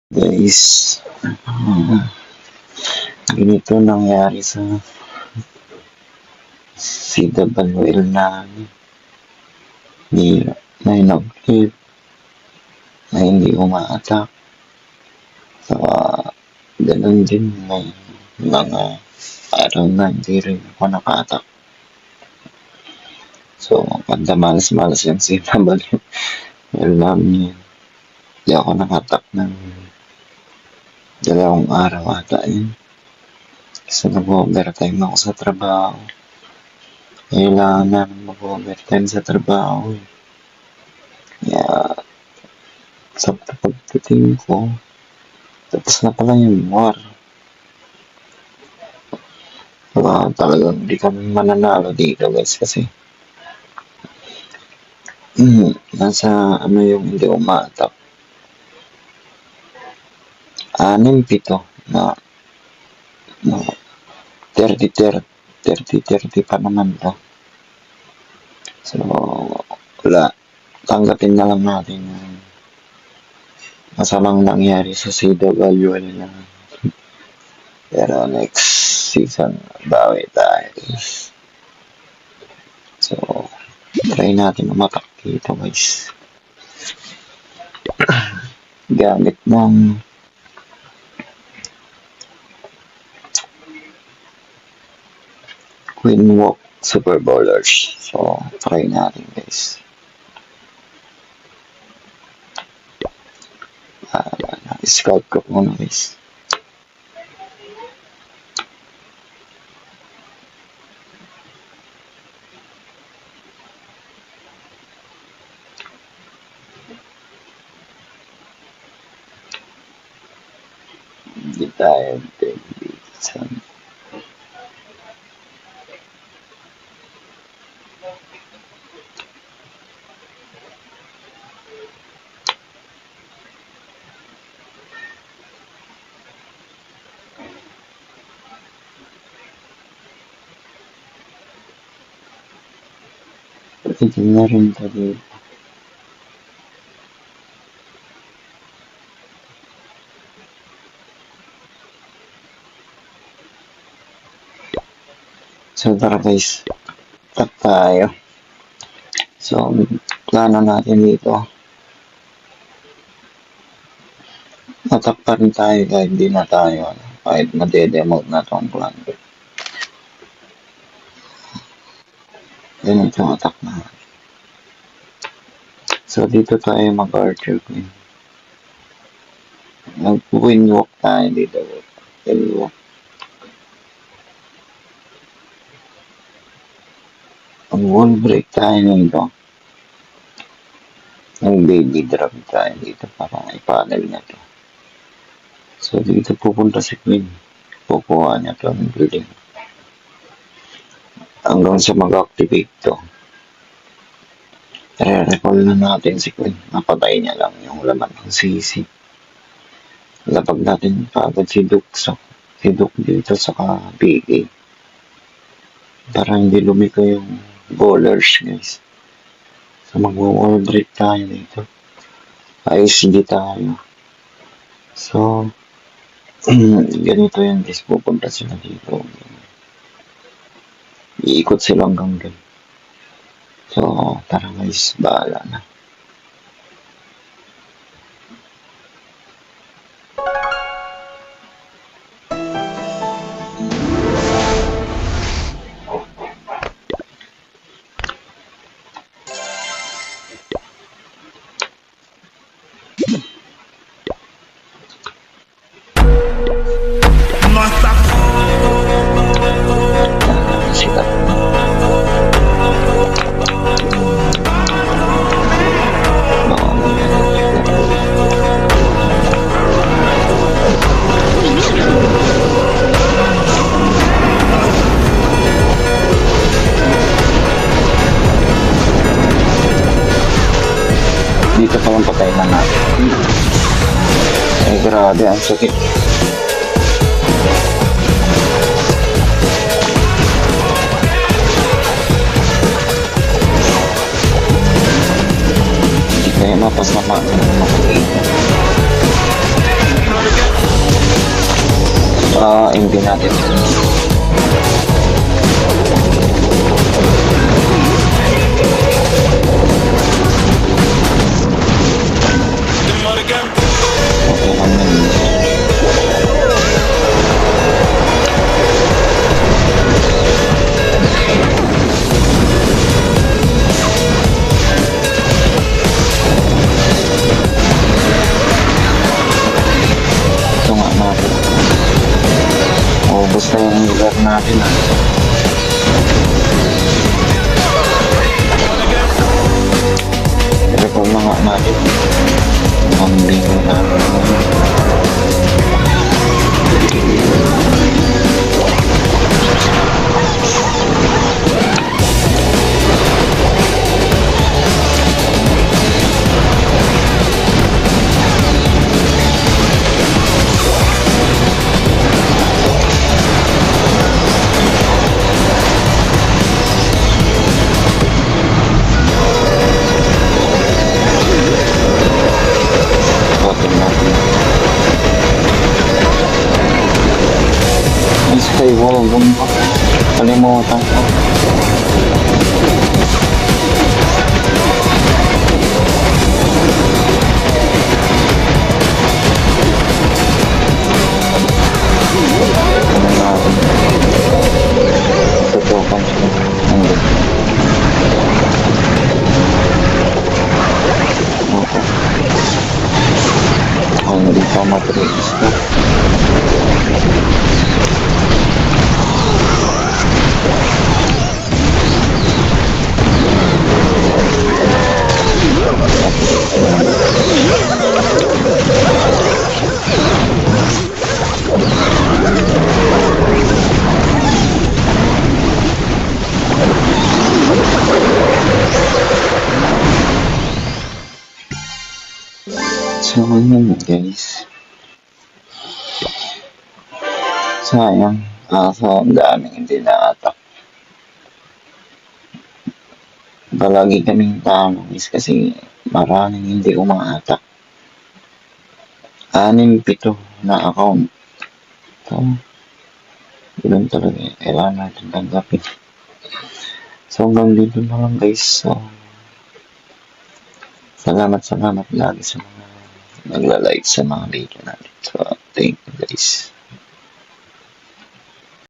Guys, ganito nangyari sa CWL namin. May nag-clip na hindi umaatak. Saka, ganun din may mga araw na hindi rin ako nakatak. So, pagka malas-malas yung CWL namin yun. Hindi ako nakatak ng 2 araw ata yun. Kasi nag-overtime ako sa trabaho. Kailangan namin mag-overtime sa trabaho. Kaya, sa pagdating ko, tapos na pala yung war. Kaya talagang hindi kami mananalo dito guys kasi nasa yung hindi umatak. 6-7 na 30-30 pa naman to. So, wala. Tanggapin na lang natin yung masamang nangyari sa CWL na. Pero next season, bawi tayo. So, try natin umatak dito guys. Gamit ng Queen Walk Super Bowlers. So, try natin guys. Scout ko muna guys. Hindi tayo sa patitin na rin ito dito. So tara guys, tap tayo. So plano natin dito, matap pa rin tayo kahit di na tayo kahit made-demote na itong plan. Ganito attack na. So dito tayo mag-archer queen. Mag-queen walk tayo dito. Queen walk. Wall break tayo nito. Baby drop tayo dito para ipanel na to. So dito pupunta si Queen. Kukuha niya to ng building. Hanggang sa mag-activate to. Re-recall na natin si Queen. Napatay niya lang yung laman ng CC. Lapag natin pagod si Duke. Si Duke dito sa PA. Para hindi lumiko yung bowlers guys. So mag-wall break tayo dito. ICD tayo. So ganito yan guys. Pupunta sila dito. Iikot sila hanggang dun. So tara guys. Bahala na. Dito pa lang patay na natin. Ay grabe, ang sakit. Hindi kaya mapas naman. hindi natin. Okay lang yun. Ito nga natin. Ubus na yung lugar natin ah. Ito po mga natin. Ang linggo natin. Skywall, kalimutan ko. Ano natin? Tutukan siya. Nandun. Okay. Hindi pa matrix na. So, yun guys. Sayang. So, ang daming hindi na-attack. Palagi kaming tanong is kasi maraming hindi uma-attack. 6-7 na account. So, yun talaga. Kailangan natin tanggapin. So, hanggang dito na lang guys. So, salamat lagi sa mga nagla-like sa mga video natin. So, thank you guys.